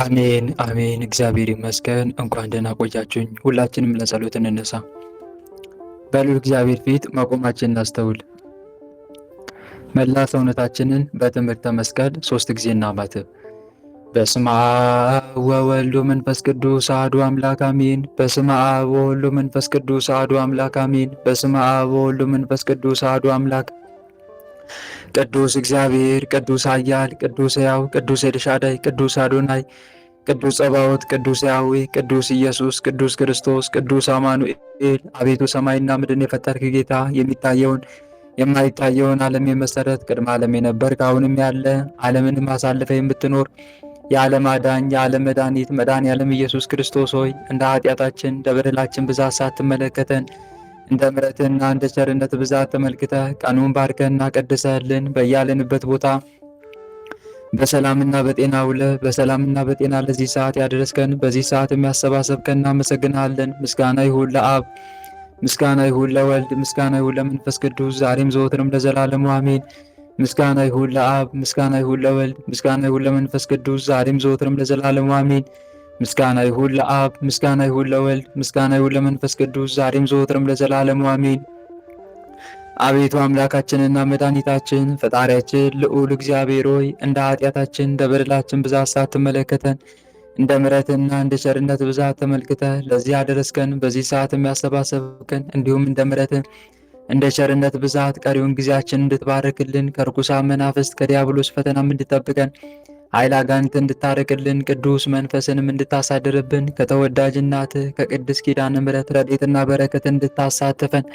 አሜን አሜን። እግዚአብሔር ይመስገን። እንኳን ደህና ቆያችሁኝ። ሁላችንም ለጸሎት እንነሳ። በልዑል እግዚአብሔር ፊት መቆማችን እናስተውል። መላ ሰውነታችንን በትምህርተ መስቀል 3 ጊዜ እናማትብ። በስመ አብ ወወልድ ወመንፈስ ቅዱስ አሐዱ አምላክ አሜን። በስመ አብ ወወልድ ወመንፈስ ቅዱስ አሐዱ አምላክ አሜን። በስመ አብ ወወልድ ወመንፈስ ቅዱስ አሐዱ አምላክ። ቅዱስ እግዚአብሔር፣ ቅዱስ ኃያል፣ ቅዱስ ሕያው፣ ቅዱስ ኤልሻዳይ፣ ቅዱስ አዶናይ፣ ቅዱስ ጸባዖት፣ ቅዱስ ያህዌ፣ ቅዱስ ኢየሱስ፣ ቅዱስ ክርስቶስ፣ ቅዱስ አማኑኤል፣ አቤቱ ሰማይና ምድርን የፈጠርክ ጌታ፣ የሚታየውን የማይታየውን ዓለም የመሰረት ቅድመ ዓለም የነበርክ አሁንም ያለ ዓለምንም አሳልፈ የምትኖር የዓለም አዳኝ የዓለም መድኃኒት መድኃኔዓለም ኢየሱስ ክርስቶስ ሆይ እንደ ኃጢአታችን እንደ በደላችን ብዛት ሳትመለከተን እንደ ምሕረትህና እንደ ቸርነት ብዛት ተመልክተህ ቀኑን ባርከህና ቀድሰህልን በያለንበት ቦታ በሰላምና በጤና ውለህ በሰላምና በጤና ለዚህ ሰዓት ያደረስከን በዚህ ሰዓት የሚያሰባሰብከን እናመሰግናለን። ምስጋና ይሁን ለአብ፣ ምስጋና ይሁን ለወልድ፣ ምስጋና ይሁን ለመንፈስ ቅዱስ ዛሬም ዘወትርም ለዘላለሙ አሜን። ምስጋና ይሁን ለአብ፣ ምስጋና ይሁን ለወልድ፣ ምስጋና ይሁን ለመንፈስ ቅዱስ ዛሬም ዘወትርም ለዘላለሙ አሜን። ምስጋና ይሁን ለአብ፣ ምስጋና ይሁን ለወልድ፣ ምስጋና ይሁን ለመንፈስ ቅዱስ ዛሬም ዘወትርም ለዘላለሙ አሜን። አቤቱ አምላካችንና መድኃኒታችን ፈጣሪያችን ልዑል እግዚአብሔር ሆይ እንደ ኃጢአታችን እንደ በደላችን ብዛት ሳትመለከተን እንደ ምሕረትና እንደ ቸርነት ብዛት ተመልክተህ ለዚህ ያደረስከን በዚህ ሰዓት የሚያሰባሰብከን እንዲሁም እንደ ምሕረትህ እንደ ቸርነት ብዛት ቀሪውን ጊዜያችን እንድትባርክልን ከርኩሳን መናፍስት ከዲያብሎስ ፈተናም እንድጠብቀን ኃይለ አጋንንት እንድታርቅልን ቅዱስ መንፈስንም እንድታሳድርብን ከተወዳጅ እናትህ ከቅድስት ኪዳነ ምሕረት ረድኤትና በረከት እንድታሳትፈን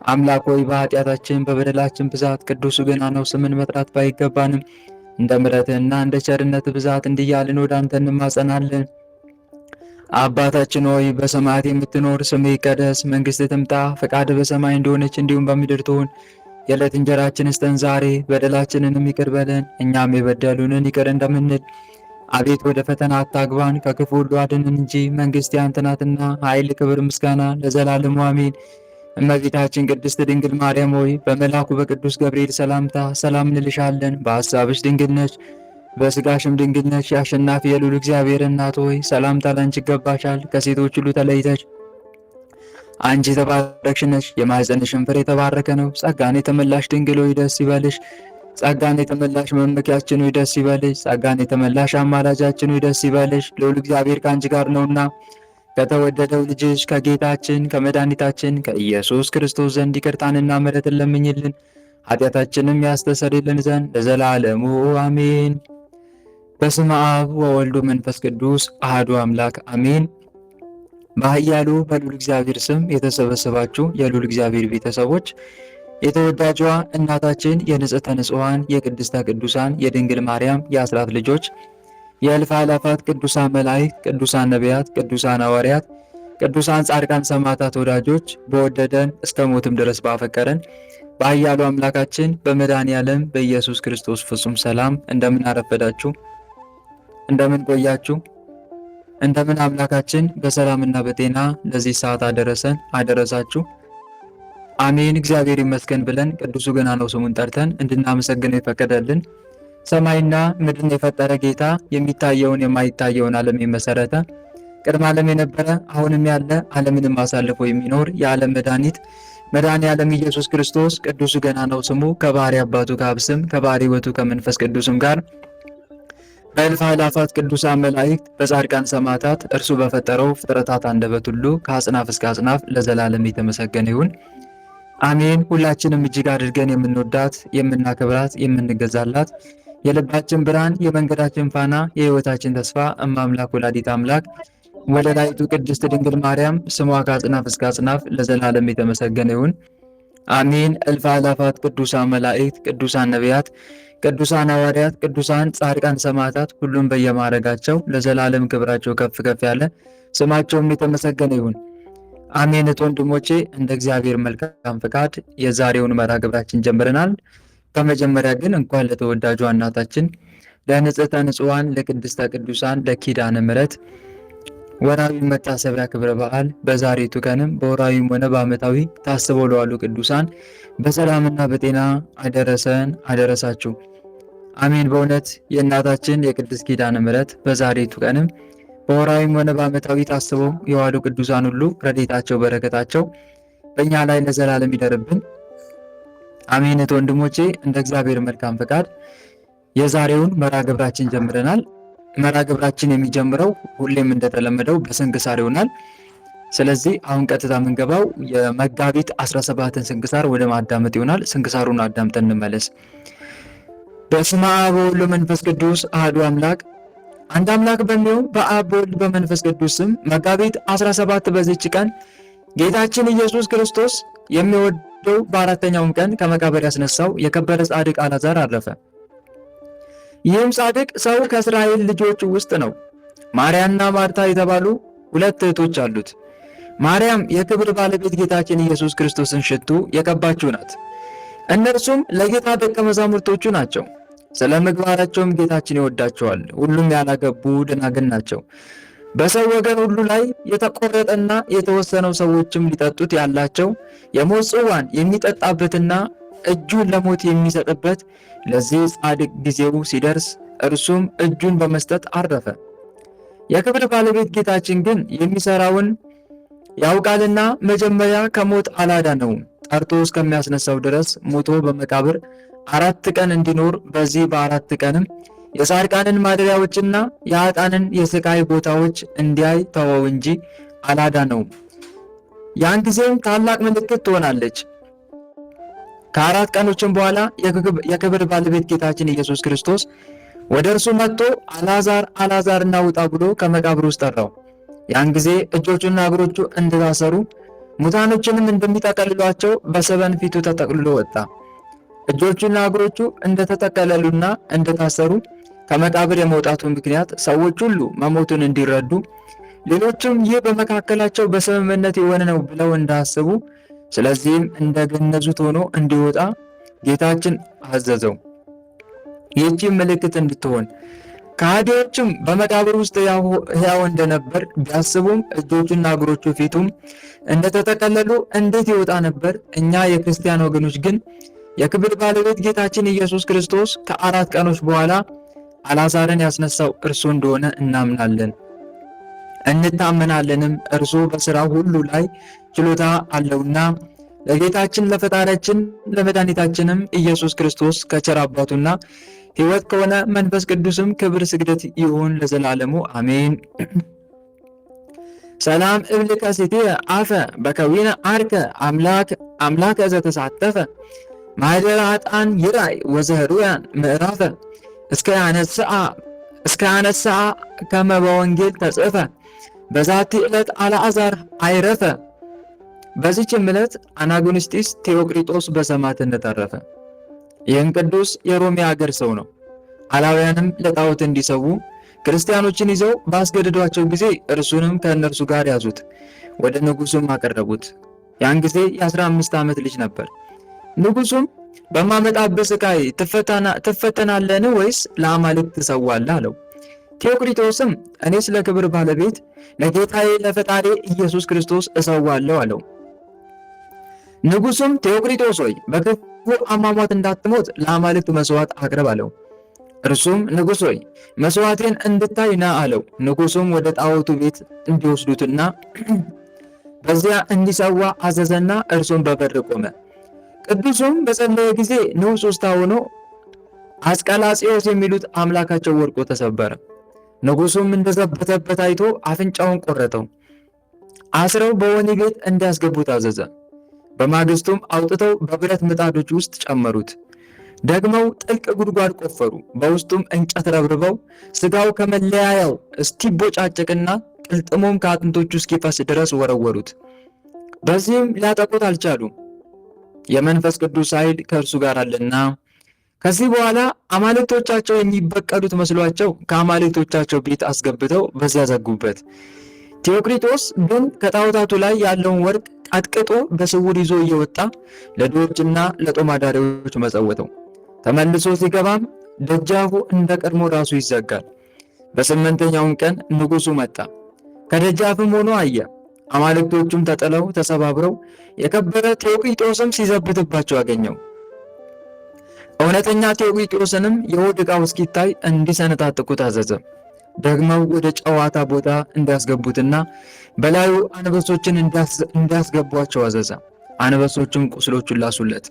አምላክ ሆይ በኃጢአታችን በበደላችን ብዛት ቅዱሱ ገናናው ስምን መጥራት ባይገባንም እንደ ምሕረትህና እንደ ቸርነት ብዛት እንዲያልን ወደ አንተ እንማጸናለን። አባታችን ሆይ በሰማያት የምትኖር ስምህ ይቀደስ፣ መንግሥትህ ትምጣ፣ ፈቃድህ በሰማይ እንደሆነች እንዲሁም በምድር ትሁን። የዕለት እንጀራችንን ስጠን ዛሬ፣ በደላችንንም ይቅር በለን እኛም የበደሉንን ይቅር እንደምንል። አቤት ወደ ፈተና አታግባን፣ ከክፉ ሁሉ አድነን እንጂ መንግሥት ያንተ ናትና ኃይል፣ ክብር፣ ምስጋና ለዘላለሙ አሜን። እመቤታችን ቅድስት ድንግል ማርያም ሆይ በመልአኩ በቅዱስ ገብርኤል ሰላምታ ሰላም እንልሻለን። በሐሳብሽ ድንግል ነሽ፣ በሥጋሽም ድንግል ነሽ። የአሸናፊ የልዑል እግዚአብሔር እናት ሆይ ሰላምታ ላንቺ ይገባሻል። ከሴቶች ሁሉ ተለይተሽ አንቺ የተባረክሽ ነሽ፣ የማኅፀንሽም ፍሬ የተባረከ ነው። ጸጋን የተመላሽ ድንግል ሆይ ደስ ይበልሽ። ጸጋን የተመላሽ መመኪያችን ሆይ ደስ ይበልሽ። ጸጋን የተመላሽ አማላጃችን ሆይ ደስ ይበልሽ። ልዑል እግዚአብሔር ከአንቺ ጋር ነውና ከተወደደው ልጅሽ ከጌታችን ከመድኃኒታችን ከኢየሱስ ክርስቶስ ዘንድ ይቅርታንና ምሕረትን ለምኝልን ኃጢአታችንም ያስተሰርይልን ዘንድ ለዘላለሙ አሜን። በስመ አብ ወወልድ ወመንፈስ ቅዱስ አሐዱ አምላክ አሜን። በኃያሉ በልዑል እግዚአብሔር ስም የተሰበሰባችሁ የልዑል እግዚአብሔር ቤተሰቦች የተወዳጇ እናታችን የንጽሕተ ንጹሐን የቅድስተ ቅዱሳን የድንግል ማርያም የአስራት ልጆች የእልፍ አእላፋት ቅዱሳን መላእክት፣ ቅዱሳን ነቢያት፣ ቅዱሳን ሐዋርያት፣ ቅዱሳን ጻድቃን፣ ሰማዕታት ወዳጆች በወደደን እስከ ሞትም ድረስ ባፈቀረን በኃያሉ አምላካችን በመድኃኔዓለም በኢየሱስ ክርስቶስ ፍጹም ሰላም እንደምን አረፈዳችሁ? እንደምን ቆያችሁ? እንደምን አምላካችን በሰላምና በጤና ለዚህ ሰዓት አደረሰን አደረሳችሁ? አሜን። እግዚአብሔር ይመስገን ብለን ቅዱሱ ገናናው ስሙን ጠርተን እንድናመሰግነው የፈቀደልን ሰማይና ምድርን የፈጠረ ጌታ የሚታየውን የማይታየውን ዓለም የመሰረተ ቅድመ ዓለም የነበረ አሁንም ያለ ዓለምንም አሳልፎ የሚኖር የዓለም መድኃኒት መድኃኔዓለም ኢየሱስ ክርስቶስ ቅዱሱ ገናናው ስሙ ከባሕርይ አባቱ ከአብ ስም ከባሕርይ ሕይወቱ ከመንፈስ ቅዱስም ጋር በእልፍ አእላፋት ቅዱሳን መላእክት በጻድቃን ሰማዕታት እርሱ በፈጠረው ፍጥረታት አንደበት ሁሉ ከአጽናፍ እስከ አጽናፍ ለዘላለም የተመሰገነ ይሁን አሜን። ሁላችንም እጅግ አድርገን የምንወዳት የምናከብራት የምንገዛላት የልባችን ብርሃን የመንገዳችን ፋና የሕይወታችን ተስፋ እማምላክ ወላዲት አምላክ ወለላይቱ ቅድስት ድንግል ማርያም ስሟ ከአጽናፍ እስከ አጽናፍ ለዘላለም የተመሰገነ ይሁን አሜን። እልፍ አእላፋት ቅዱሳን መላእክት ቅዱሳን ነቢያት ቅዱሳን ሐዋርያት ቅዱሳን ጻድቃን ሰማዕታት ሁሉም በየማዕረጋቸው ለዘላለም ክብራቸው ከፍ ከፍ ያለ ስማቸውም የተመሰገነ ይሁን አሜን። ወንድሞቼ እንደ እግዚአብሔር መልካም ፈቃድ የዛሬውን መርሐ ግብራችን ጀምረናል። ከመጀመሪያ ግን እንኳን ለተወዳጇ እናታችን ለንጽሕተ ንጹሐን ለቅድስተ ቅዱሳን ለኪዳነ ምሕረት ወራዊ መታሰቢያ ክብረ በዓል በዛሬቱ ቀንም በወራዊም ሆነ በዓመታዊ ታስበው ለዋሉ ቅዱሳን በሰላምና በጤና አደረሰን አደረሳችሁ። አሜን። በእውነት የእናታችን የቅድስት ኪዳነ ምሕረት በዛሬቱ ቀንም በወርኃዊም ሆነ በዓመታዊ ታስበው የዋሉ ቅዱሳን ሁሉ ረድኤታቸው በረከታቸው በእኛ ላይ ለዘላለም ይደርብን። አሜን። ወንድሞቼ እንደ እግዚአብሔር መልካም ፈቃድ የዛሬውን መርሐ ግብራችን ጀምረናል። መርሐ ግብራችን የሚጀምረው ሁሌም እንደተለመደው በስንክሳር ይሆናል። ስለዚህ አሁን ቀጥታ የምንገባው የመጋቢት 17ን ስንክሳር ወደ ማዳመጥ ይሆናል። ስንክሳሩን አዳምጠን እንመለስ። በስመ አብ ወወልድ ወመንፈስ ቅዱስ አሐዱ አምላክ አንድ አምላክ በሚሆን በአብ በወልድ በመንፈስ ቅዱስ ስም መጋቢት 17 በዚች ቀን ጌታችን ኢየሱስ ክርስቶስ የሚወደው በአራተኛውም ቀን ከመቃብር ያስነሳው የከበረ ጻድቅ አልዓዛር አረፈ። ይህም ጻድቅ ሰው ከእስራኤል ልጆች ውስጥ ነው። ማርያምና ማርታ የተባሉ ሁለት እህቶች አሉት። ማርያም የክብር ባለቤት ጌታችን ኢየሱስ ክርስቶስን ሽቱ የቀባችው ናት። እነርሱም ለጌታ ደቀ መዛሙርቶቹ ናቸው። ስለ ምግባራቸውም ጌታችን ይወዳቸዋል። ሁሉም ያላገቡ ደናግል ናቸው። በሰው ወገን ሁሉ ላይ የተቆረጠና የተወሰነው ሰዎችም ሊጠጡት ያላቸው የሞት ጽዋን የሚጠጣበትና እጁን ለሞት የሚሰጥበት ለዚህ ጻድቅ ጊዜው ሲደርስ እርሱም እጁን በመስጠት አረፈ። የክብር ባለቤት ጌታችን ግን የሚሰራውን ያውቃልና መጀመሪያ ከሞት አላዳነውም። ጠርቶ እስከሚያስነሳው ድረስ ሞቶ በመቃብር 4 ቀን እንዲኖር በዚህ በ4 ቀንም የጻድቃንን ማደሪያዎችና የኃጥአንን የስቃይ ቦታዎች እንዲያይ ተወው እንጂ አላዳነውም። ያን ጊዜም ታላቅ ምልክት ትሆናለች። ከ4 ቀኖችም በኋላ የክብር ባለቤት ጌታችን ኢየሱስ ክርስቶስ ወደ እርሱ መጥቶ አልዓዛር አልዓዛር ና ውጣ ብሎ ከመቃብር ውስጥ ጠራው። ያን ጊዜ እጆቹና እግሮቹ እንደታሰሩ ሙታኖችንም እንደሚጠቀልሏቸው በሰበን ፊቱ ተጠቅልሎ ወጣ። እጆቹና እግሮቹ እንደተጠቀለሉና እንደታሰሩ ከመቃብር የመውጣቱ ምክንያት ሰዎች ሁሉ መሞቱን እንዲረዱ፣ ሌሎችም ይህ በመካከላቸው በስምምነት የሆነ ነው ብለው እንዳያስቡ፣ ስለዚህም እንደገነዙት ሆኖ እንዲወጣ ጌታችን አዘዘው። ይህችም ምልክት እንድትሆን ከሃዲዎችም በመቃብር ውስጥ ሕያው እንደነበር ቢያስቡም እጆቹና እግሮቹ ፊቱም እንደተጠቀለሉ እንዴት ይወጣ ነበር? እኛ የክርስቲያን ወገኖች ግን የክብር ባለቤት ጌታችን ኢየሱስ ክርስቶስ ከ4 ቀኖች በኋላ አልዓዛርን ያስነሳው እርሱ እንደሆነ እናምናለን እንታመናለንም። እርሱ በሥራው ሁሉ ላይ ችሎታ አለውና ለጌታችን ለፈጣሪያችን ለመድኃኒታችንም ኢየሱስ ክርስቶስ ከቸር አባቱና ሕይወት ከሆነ መንፈስ ቅዱስም ክብር ስግደት ይሁን ለዘላለሙ አሜን። ሰላም እብልከ ሲቴ አፈ በከዊነ አርከ አምላከ ዘተሳተፈ ማኅደረ ኃጥአን ይራይ ወዘህሩያን ምዕራፈ እስከ ያነስአ ከመ በወንጌል ተጽፈ በዛቲ ዕለት አልዓዛር አይረፈ። በዚችም ዕለት አናጉንስጢስ ቴዎቅሪጦስ በሰማዕትነት አረፈ። ይህም ቅዱስ የሮሜ አገር ሰው ነው። አላውያንም ለጣዖት እንዲሰዉ ክርስቲያኖችን ይዘው ባስገደዷቸው ጊዜ እርሱንም ከእነርሱ ጋር ያዙት፣ ወደ ንጉሱም አቀረቡት። ያን ጊዜ የ15 ዓመት ልጅ ነበር። ንጉሱም በማመጣበት ስቃይ ትፈተናለን ወይስ ለአማልክት ትሰዋለህ አለው። ቴዎቅሪጦስም እኔ ስለ ክብር ባለቤት ለጌታዬ ለፈጣሪ ኢየሱስ ክርስቶስ እሰዋለሁ አለው። ንጉሱም ቴዎቅሪጦስ ሆይ በክፉ አሟሟት እንዳትሞት ለአማልክት መስዋዕት አቅርብ አለው። እርሱም ንጉሥ ሆይ መስዋዕቴን እንድታይ ና አለው። ንጉሱም ወደ ጣዖቱ ቤት እንዲወስዱትና በዚያ እንዲሰዋ አዘዘና እርሱም በበር ቆመ። ቅዱሱም በጸለየ ጊዜ ንዑስ ውስጥ ሆኖ አስቀላጽዮስ የሚሉት አምላካቸው ወድቆ ተሰበረ። ንጉሱም እንደዘበተበት አይቶ አፍንጫውን ቆረጠው። አስረው በወህኒ ቤት እንዲያስገቡት አዘዘ። በማግስቱም አውጥተው በብረት ምጣዶች ውስጥ ጨመሩት። ደግመው ጥልቅ ጉድጓድ ቆፈሩ። በውስጡም እንጨት ረብርበው ስጋው ከመለያያው እስኪቦጫጨቅና ቅልጥሙም ከአጥንቶቹ እስኪፈስ ድረስ ወረወሩት። በዚህም ሊያጠቁት አልቻሉም፣ የመንፈስ ቅዱስ ኃይል ከእርሱ ጋር አለና። ከዚህ በኋላ አማልክቶቻቸው የሚበቀሉት መስሏቸው ከአማልክቶቻቸው ቤት አስገብተው በዚያ ዘጉበት። ቴዎቅሪጦስ ግን ከጣዖታቱ ላይ ያለውን ወርቅ ቀጥቅጦ በስውር ይዞ እየወጣ ለድሆችና ለጦም አዳሪዎች መጸወተው። ተመልሶ ሲገባም ደጃፉ እንደ ቀድሞ ራሱ ይዘጋል። በ8ኛውም ቀን ንጉሱ መጣ። ከደጃፍም ሆኖ አየ። አማልክቶቹም ተጥለው ተሰባብረው የከበረ ቴዎቅሪጦስም ሲዘብትባቸው አገኘው። እውነተኛ ቴዎቅሊጦስንም የሆድ ዕቃው እስኪታይ እንዲሰነጣጥቁት አዘዘ። ደግመው ወደ ጨዋታ ቦታ እንዲያስገቡትና በላዩ አንበሶችን እንዲያስገቧቸው አዘዘ። አንበሶችም ቁስሎቹን ላሱለት።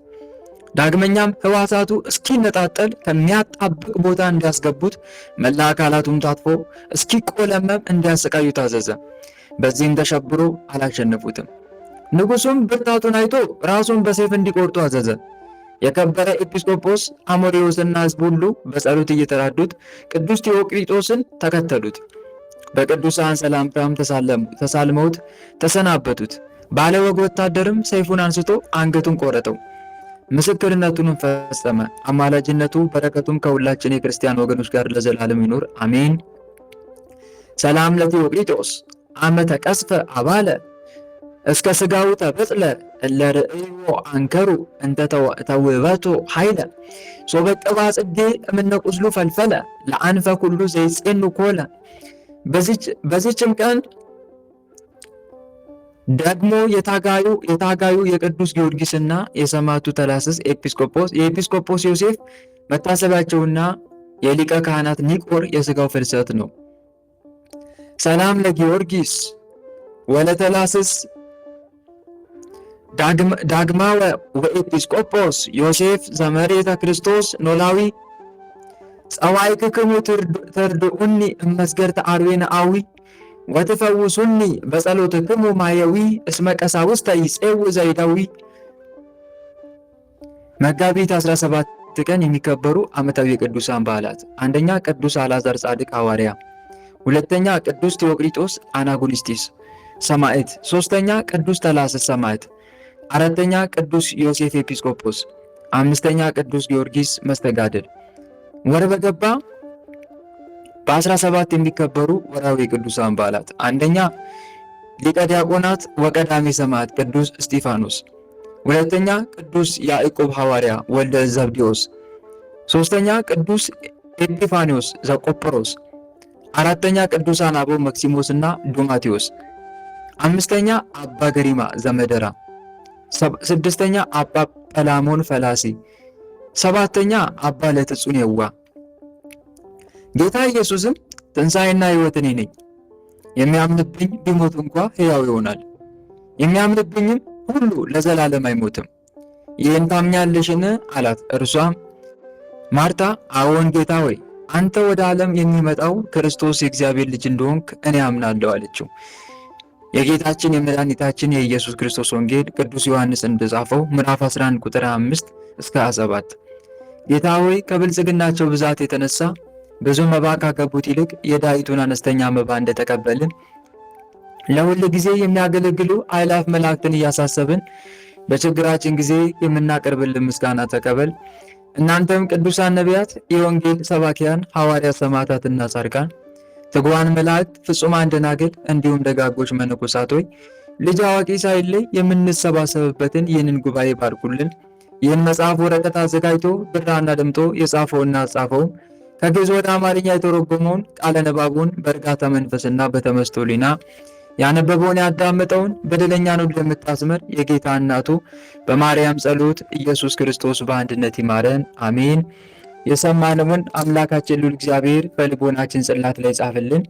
ዳግመኛም ሕዋሳቱ እስኪነጣጠል ከሚያጣብቅ ቦታ እንዲያስገቡት፣ መላ አካላቱም ታጥፎ እስኪቆለመም እንዲያሰቃዩት አዘዘ። በዚህም ተሸብሮ አላሸነፉትም። ንጉሡም ብርታቱን አይቶ ራሱን በሰይፍ እንዲቆርጡ አዘዘ። የከበረ ኤጲስቆጶስ አሞሪዎስና ሕዝብ ሁሉ በጸሎት እየተራዱት ቅዱስ ቴዎቅሊጦስን ተከተሉት። በቅዱሳን ሰላምታም ተሳልመውት ተሰናበቱት። ባለወግ ወታደርም ሰይፉን አንስቶ አንገቱን ቆረጠው። ምስክርነቱንም ፈጸመ። አማላጅነቱ በረከቱም ከሁላችን የክርስቲያን ወገኖች ጋር ለዘላለም ይኖር አሜን። ሰላም ለቴዎቅሊጦስ አመ ተቀስፈ አባለ እስከ ስጋው ተበጽለ እለርእዮ አንከሩ እንተ ተውበቶ ኃይለ ሶበቅባ ጽጌ እምነ ቁስሉ ፈልፈለ ለአንፈ ኩሉ ዘይጼኑ ኮለ። በዚችም ቀን ደግሞ የታጋዩ የቅዱስ ጊዮርጊስና የሰማዕቱ ተላስስ የኤጲስቆጶስ ዮሴፍ መታሰቢያቸውና የሊቀ ካህናት ኒቆር የሥጋው ፍልሰት ነው። ሰላም ለጊዮርጊስ ወለተላስስ ዳግማወ ወኤጲስቆጶስ ዮሴፍ ዘመሬተ ክርስቶስ ኖላዊ ጸዋዕክክሙ ትርድኡኒ እመስገርተ አርዌነ አዊ ወትፈውሱኒ በጸሎትክሙ ማየዊ እስመ ቀሳውስተ ይጼው ዘይዳዊ። መጋቢት 17 ቀን የሚከበሩ ዓመታዊ የቅዱሳን በዓላት፣ አንደኛ ቅዱስ አልዓዛር ጻድቅ ሐዋርያ፣ ሁለተኛ ቅዱስ ቴዎቅሊጦስ አናጉሊስጢስ ሰማዕት፣ ሶስተኛ ቅዱስ ተላስስ ሰማዕት፣ አራተኛ ቅዱስ ዮሴፍ ኤጲስቆጶስ፣ አምስተኛ ቅዱስ ጊዮርጊስ መስተጋድል። ወር በገባ በ17 የሚከበሩ ወርሃዊ ቅዱሳን በዓላት፣ አንደኛ ሊቀ ዲያቆናት ወቀዳሜ ሰማዕት ቅዱስ እስጢፋኖስ፣ ሁለተኛ ቅዱስ ያዕቆብ ሐዋርያ ወልደ ዘብዴዎስ፣ ሶስተኛ ቅዱስ ኤጲፋኒዎስ ዘቆጵሮስ፣ አራተኛ ቅዱሳን አበው መክሲሞስና ዱማቴዎስ፣ አምስተኛ አባ ገሪማ ዘመደራ፣ ስድስተኛ አባ ጰላሞን ፈላሲ፣ ሰባተኛ አባ ለትጹን የዋ። ጌታ ኢየሱስም ትንሣኤና ሕይወት እኔ ነኝ፣ የሚያምንብኝ ቢሞት እንኳ ሕያው ይሆናል፣ የሚያምንብኝም ሁሉ ለዘላለም አይሞትም። ይህን ታምኛለሽን? አላት። እርሷም ማርታ አዎን ጌታ ሆይ፣ አንተ ወደ ዓለም የሚመጣው ክርስቶስ የእግዚአብሔር ልጅ እንደሆንክ እኔ አምናለሁ አለችው። የጌታችን የመድኃኒታችን የኢየሱስ ክርስቶስ ወንጌል ቅዱስ ዮሐንስ እንደጻፈው ምዕራፍ 11 ቁጥር 5 እስከ 7 ጌታ ሆይ ከብልጽግናቸው ብዛት የተነሳ ብዙ መባ ካገቡት ይልቅ የዳይቱን አነስተኛ መባ እንደተቀበልን ለሁል ጊዜ የሚያገለግሉ አእላፍ መላእክትን እያሳሰብን በችግራችን ጊዜ የምናቀርብልን ምስጋና ተቀበል። እናንተም ቅዱሳን ነቢያት፣ የወንጌል ሰባኪያን ሐዋርያት፣ ሰማዕታትና ጻድቃን፣ ትጉሃን መላእክት፣ ፍጹማን ደናግል እንዲሁም ደጋጎች መነኮሳት ሆይ ልጅ አዋቂ ሳይለይ የምንሰባሰብበትን ይህንን ጉባኤ ባርኩልን። ይህን መጽሐፍ ወረቀት አዘጋጅቶ ብራና ደምጦ የጻፈውና ጻፈው ከግዕዝ ወደ አማርኛ የተረጎመውን ቃለ ንባቡን በእርጋታ መንፈስና በተመስጦ ሕሊና ያነበበውን ያዳመጠውን በደለኛ ነው ለምታስምር የጌታ እናቱ በማርያም ጸሎት ኢየሱስ ክርስቶስ በአንድነት ይማረን አሜን። የሰማነውን አምላካችን ልዑል እግዚአብሔር በልቦናችን ጽላት ላይ ጻፍልን፣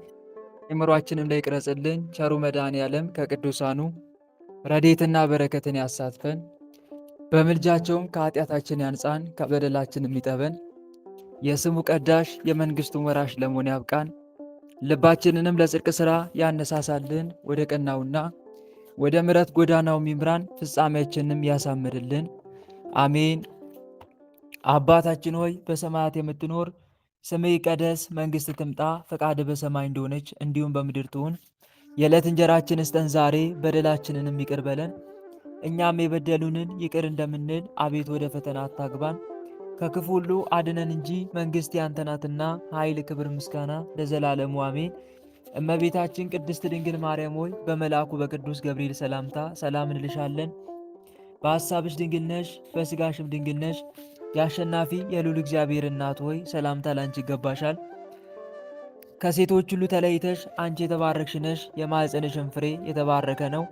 አእምሯችንም ላይ ቅረጽልን። ቸሩ መድኃኔዓለም ከቅዱሳኑ ረድኤትና በረከትን ያሳትፈን፣ በምልጃቸውም ከኃጢአታችን ያንጻን፣ ከበደላችን የሚጠበን የስሙ ቀዳሽ የመንግሥቱን ወራሽ ለመሆን ያብቃን። ልባችንንም ለጽድቅ ሥራ ያነሳሳልን፣ ወደ ቀናውና ወደ ምሕረት ጎዳናው ይምራን፣ ፍጻሜያችንንም ያሳምርልን አሜን። አባታችን ሆይ በሰማያት የምትኖር ስምህ ይቀደስ፣ መንግሥት ትምጣ፣ ፈቃድህ በሰማይ እንደሆነች እንዲሁም በምድር ትሁን። የዕለት እንጀራችንን ስጠን ዛሬ፣ በደላችንንም ይቅር በለን እኛም የበደሉንን ይቅር እንደምንል፣ አቤት ወደ ፈተና አታግባን ከክፉ ሁሉ አድነን እንጂ መንግሥት ያንተ ናትና፣ ኃይል፣ ክብር፣ ምስጋና ለዘላለሙ አሜን። እመቤታችን ቅድስት ድንግል ማርያም ሆይ በመልአኩ በቅዱስ ገብርኤል ሰላምታ ሰላም እንልሻለን። በሐሳብሽ ድንግል ነሽ፣ በሥጋሽም ድንግል ነሽ። የአሸናፊ የልዑል እግዚአብሔር እናት ሆይ ሰላምታ ላንቺ ይገባሻል። ከሴቶች ሁሉ ተለይተሽ አንቺ የተባረክሽ ነሽ፣ የማኅፀንሽም ፍሬ የተባረከ ነው።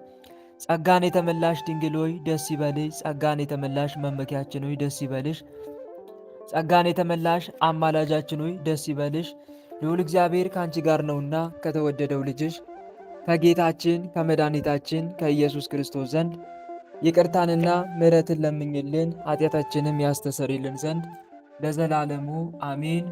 ጸጋን የተመላሽ ድንግል ሆይ ደስ ይበልሽ፣ ጸጋን የተመላሽ መመኪያችን ሆይ ደስ ይበልሽ። ጸጋን የተመላሽ አማላጃችን ሆይ ደስ ይበልሽ፣ ልዑል እግዚአብሔር ከአንቺ ጋር ነውና ከተወደደው ልጅሽ ከጌታችን ከመድኃኒታችን ከኢየሱስ ክርስቶስ ዘንድ ይቅርታንና ምሕረትን ለምኝልን ኃጢአታችንም ያስተሰርይልን ዘንድ ለዘላለሙ አሜን።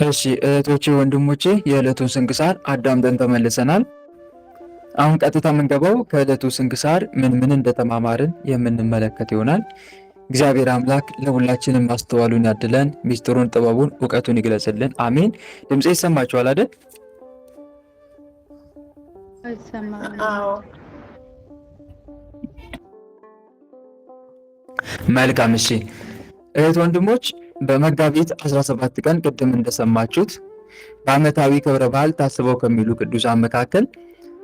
እሺ እህቶቼ ወንድሞቼ፣ የዕለቱን ስንክሳር አዳምጠን ተመልሰናል። አሁን ቀጥታ የምንገባው ከዕለቱ ስንክሳር ምን እንደተማማርን የምንመለከት ይሆናል። እግዚአብሔር አምላክ ለሁላችንም ማስተዋሉን ያድለን፣ ሚስጥሩን፣ ጥበቡን፣ እውቀቱን ይግለጽልን። አሜን። ድምጼ ይሰማችኋል አይደል? መልካም። እሺ እህት ወንድሞች፣ በመጋቢት 17 ቀን ቅድም እንደሰማችሁት በዓመታዊ ክብረ በዓል ታስበው ከሚሉ ቅዱሳን መካከል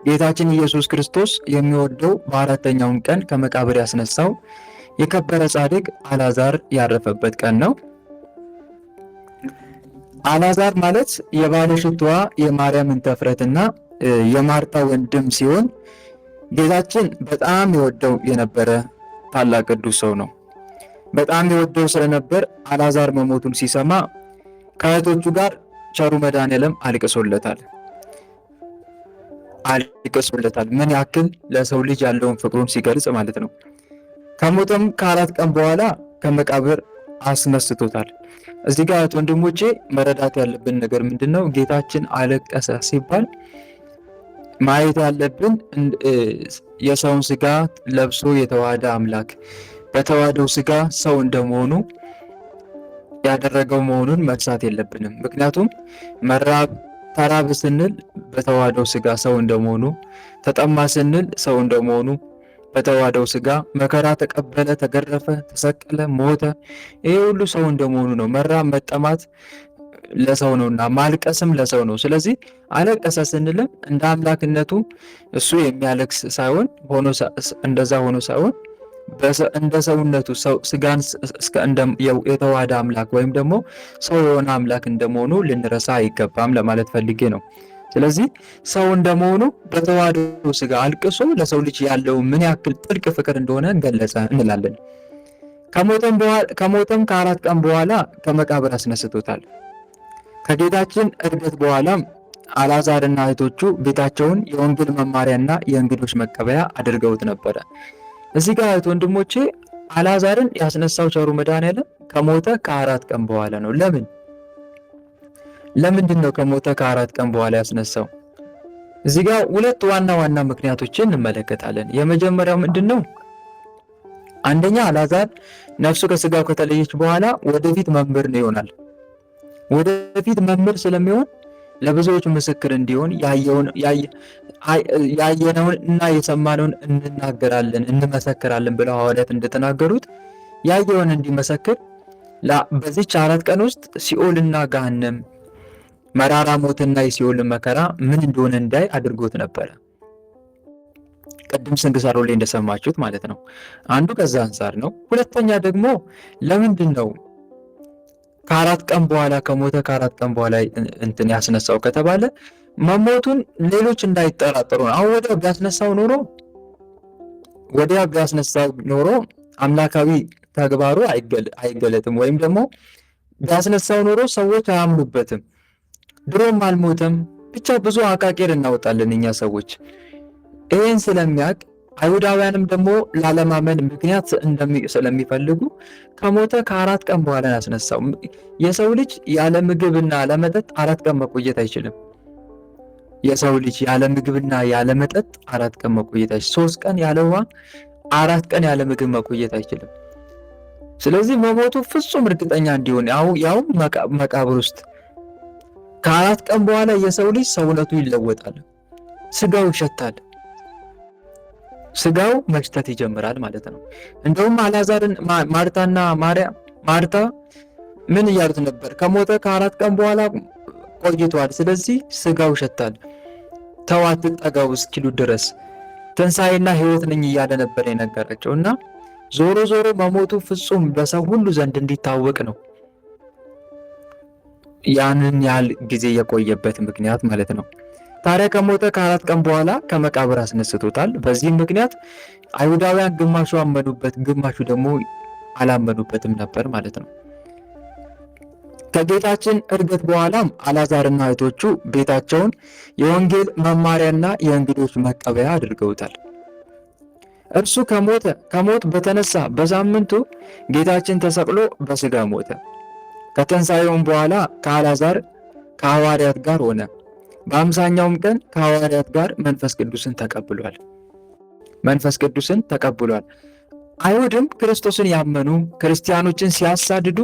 ጌታችን ኢየሱስ ክርስቶስ የሚወደው በአራተኛውም ቀን ከመቃብር ያስነሳው የከበረ ጻድቅ አልዓዛር ያረፈበት ቀን ነው። አልዓዛር ማለት የባለሽቷዋ የማርያም እንተፍረትና የማርታ ወንድም ሲሆን ጌታችን በጣም የወደው የነበረ ታላቅ ቅዱስ ሰው ነው። በጣም የወደው ስለነበር አልዓዛር መሞቱን ሲሰማ ከእህቶቹ ጋር ቸሩ መድኃኔዓለም አልቅሶለታል። ምን ያክል ለሰው ልጅ ያለውን ፍቅሩን ሲገልጽ ማለት ነው። ከሞተም ከ4 ቀን በኋላ ከመቃብር አስነስቶታል። እዚህ ጋር ወንድሞቼ መረዳት ያለብን ነገር ምንድነው? ጌታችን አለቀሰ ሲባል ማየት ያለብን የሰውን ስጋ ለብሶ የተዋሃደ አምላክ በተዋህደው ስጋ ሰው እንደመሆኑ ያደረገው መሆኑን መርሳት የለብንም። ምክንያቱም ተራበ ስንል በተዋህደው ስጋ ሰው እንደመሆኑ፣ ተጠማ ስንል ሰው እንደመሆኑ በተዋህደው ስጋ መከራ ተቀበለ፣ ተገረፈ፣ ተሰቀለ፣ ሞተ። ይሄ ሁሉ ሰው እንደመሆኑ ነው። መራብ መጠማት ለሰው ነውና ማልቀስም ለሰው ነው። ስለዚህ አለቀሰ ስንልም እንደ አምላክነቱ እሱ የሚያለቅስ ሳይሆን እንደዛ ሆኖ ሳይሆን እንደ ሰውነቱ ስጋን የተዋሃደ አምላክ ወይም ደግሞ ሰው የሆነ አምላክ እንደመሆኑ ልንረሳ አይገባም ለማለት ፈልጌ ነው። ስለዚህ ሰው እንደመሆኑ በተዋህዶ ስጋ አልቅሶ ለሰው ልጅ ያለው ምን ያክል ጥልቅ ፍቅር እንደሆነ ገለጸ እንላለን። ከሞተም ከ4 ቀን በኋላ ከመቃብር አስነስቶታል። ከጌታችን ዕርገት በኋላ አልዓዛርና እህቶቹ ቤታቸውን የወንጌል መማሪያና የእንግዶች መቀበያ አድርገውት ነበረ። እዚህ ጋር እህት ወንድሞቼ አልዓዛርን ያስነሳው ቸሩ መድኃኔዓለም ከሞተ ከ4 ቀን በኋላ ነው። ለምንድን ነው ከሞተ ከ4 ቀን በኋላ ያስነሳው? እዚህ ጋር 2 ዋና ምክንያቶችን እንመለከታለን። የመጀመሪያው ምንድነው? አንደኛ አልዓዛር ነፍሱ ከስጋው ከተለየች በኋላ ወደፊት መምህር ነው ይሆናል። ወደፊት መምህር ስለሚሆን ለብዙዎች ምስክር እንዲሆን ያየነውን እና የሰማነውን እንናገራለን እንመሰክራለን ብለው ሐዋርያት እንደተናገሩት ያየውን እንዲመሰክር በዚች 4 ቀን ውስጥ ሲኦልና ገሃነም መራራ ሞትና የሲኦል መከራ ምን እንደሆነ እንዳይ አድርጎት ነበረ። ቅድም ስንክሳሩ ላይ እንደሰማችሁት ማለት ነው። አንዱ ከዛ አንፃር ነው። ሁለተኛ ደግሞ ለምንድን ነው ከ4 ቀን በኋላ ከሞተ ከ4 ቀን በኋላ ያስነሳው ከተባለ መሞቱን ሌሎች እንዳይጠራጠሩ ነው። አሁን ወዲያ ቢያስነሳው ኖሮ አምላካዊ ተግባሩ አይገለጥም፣ ወይም ደግሞ ቢያስነሳው ኖሮ ሰዎች አያምኑበትም። ድሮም አልሞተም። ብቻ ብዙ አቃቂር እናወጣለን እኛ ሰዎች። ይህን ስለሚያውቅ አይሁዳውያንም ደግሞ ላለማመን ምክንያት ስለሚፈልጉ ከሞተ ከ4 ቀን በኋላ ያስነሳው። የሰው ልጅ ያለ ምግብና ያለ መጠጥ 4 ቀን መቆየት አይችልም። የሰው ልጅ ያለ ምግብና ያለ መጠጥ 4 ቀን መቆየት አይችልም። 3 ቀን ያለ ውሃ 4 ቀን ያለ ምግብ መቆየት አይችልም። ስለዚህ መሞቱ ፍጹም እርግጠኛ እንዲሆን ያው መቃብር ውስጥ ከ4 ቀን በኋላ የሰው ልጅ ሰውነቱ ይለወጣል፣ ስጋው ይሸታል፣ ስጋው መሽተት ይጀምራል ማለት ነው። እንደውም አልዓዛርን ማርታ ምን እያሉት ነበር? ከሞተ ከ4 ቀን በኋላ ቆይቷል፣ ስለዚህ ስጋው ይሸታል፣ ተው አትጠጋው እስኪሉ ድረስ ትንሣኤና ሕይወት ነኝ እያለ ነበር የነገረችው እና ዞሮ ዞሮ መሞቱ ፍጹም በሰው ሁሉ ዘንድ እንዲታወቅ ነው ያንን ያህል ጊዜ የቆየበት ምክንያት ማለት ነው። ታዲያ ከሞተ ከ4 ቀን በኋላ ከመቃብር አስነስቶታል። በዚህም ምክንያት አይሁዳውያን ግማሹ አመኑበት፣ ግማሹ ደግሞ አላመኑበትም ነበር ማለት ነው። ከጌታችን ዕርገት በኋላም አልዓዛርና እህቶቹ ቤታቸውን የወንጌል መማሪያና የእንግዶች መቀበያ አድርገውታል። እርሱ ከሞት በተነሳ በሳምንቱ ጌታችን ተሰቅሎ በሥጋ ሞተ። ከትንሣኤውም በኋላ ከአልዓዛር ከሐዋርያት ጋር ሆነ። በ50ኛውም ቀን ከሐዋርያት ጋር መንፈስ ቅዱስን ተቀብሏል። አይሁድም ክርስቶስን ያመኑ ክርስቲያኖችን ሲያሳድዱ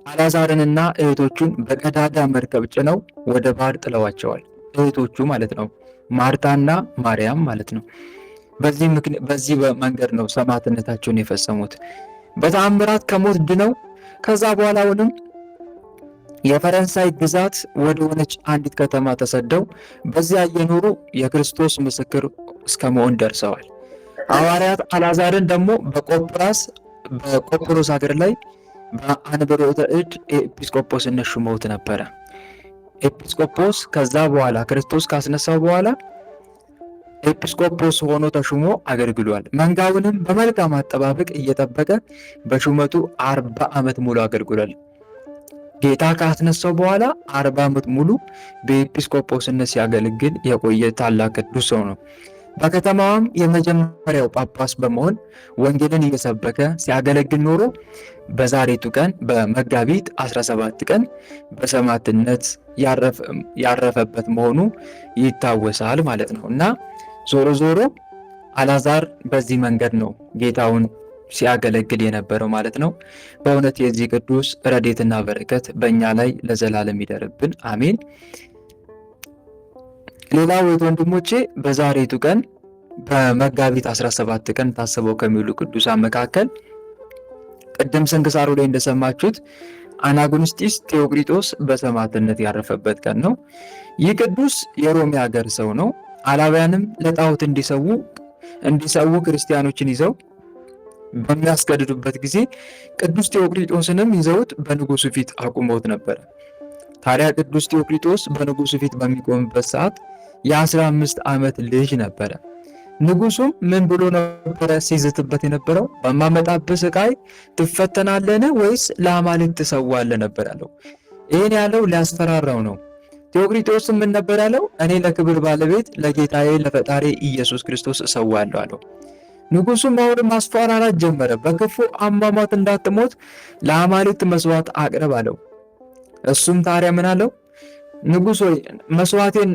አልዓዛርንና እህቶቹን በቀዳዳ መርከብ ጭነው ወደ ባህር ጥለዋቸዋል። እህቶቹ ማለት ነው፣ ማርታና ማርያም ማለት ነው። በዚህ መንገድ ነው ሰማዕትነታቸውን የፈጸሙት። በተአምራት ከሞት ድነው ከዛ በኋላ አሁንም የፈረንሳይ ግዛት ወደ ሆነች አንዲት ከተማ ተሰደው በዚያ እየኖሩ የክርስቶስ ምስክር እስከ መሆን ደርሰዋል። ሐዋርያት አልዓዛርን ደግሞ በቆጵሮስ ሀገር ላይ በአንብሮተ እድ ኤጲስቆጶስነት ሹመውት ነበረ። ኤጲስቆጶስ ከዛ በኋላ ክርስቶስ ካስነሳው በኋላ ኤጲስቆጶስ ሆኖ ተሹሞ አገልግሏል። መንጋውንም በመልካም አጠባበቅ እየጠበቀ በሹመቱ 40 ዓመት ሙሉ አገልግሏል። ጌታ ካስነሳው በኋላ 40 ዓመት ሙሉ በኤጲስቆጶስነት ሲያገለግል የቆየ ታላቅ ቅዱስ ሰው ነው። በከተማዋም የመጀመሪያው ጳጳስ በመሆን ወንጌልን እየሰበከ ሲያገለግል ኖሮ በዛሬቱ ቀን በመጋቢት 17 ቀን በሰማዕትነት ያረፈበት መሆኑ ይታወሳል ማለት ነው እና ዞሮ ዞሮ አልዓዛር በዚህ መንገድ ነው ጌታውን ሲያገለግል የነበረው ማለት ነው። በእውነት የዚህ ቅዱስ ረድኤትና በረከት በእኛ ላይ ለዘላለም ይደርብን፣ አሜን። ሌላው ወንድሞቼ በዛሬቱ ቀን በመጋቢት 17 ቀን ታስበው ከሚውሉ ቅዱሳን መካከል ቅድም ስንክሳሩ ላይ እንደሰማችሁት አናጉንስጢስ ቴዎቅሪጦስ በሰማዕትነት ያረፈበት ቀን ነው። ይህ ቅዱስ የሮሜ ሀገር ሰው ነው። አላውያንም ለጣዖት እንዲሰዉ ክርስቲያኖችን ይዘው በሚያስገድዱበት ጊዜ ቅዱስ ቴዎቅሪጦስንም ይዘውት በንጉሱ ፊት አቁመውት ነበረ። ታዲያ ቅዱስ ቴዎቅሪጦስ በንጉሱ ፊት በሚቆምበት ሰዓት የ15 ዓመት ልጅ ነበረ። ንጉሱም ምን ብሎ ነበረ ሲዝትበት የነበረው? በማመጣብህ ስቃይ ትፈተናለህ ወይስ ለአማልክት ትሰዋለህ ነበር ያለው። ይህን ያለው ሊያስፈራራው ነው። ቴዎቅሪጦስም ምን ነበር ያለው? እኔ ለክብር ባለቤት ለጌታዬ ለፈጣሪ ኢየሱስ ክርስቶስ እሰዋለሁ አለው። ንጉሱም አሁንም ማስፈራራት ጀመረ። በክፉ አሟሟት እንዳትሞት ለአማልክት መስዋዕት አቅርብ አለው። እሱም ታዲያ ምን አለው? ንጉሥ ሆይ መስዋዕቴን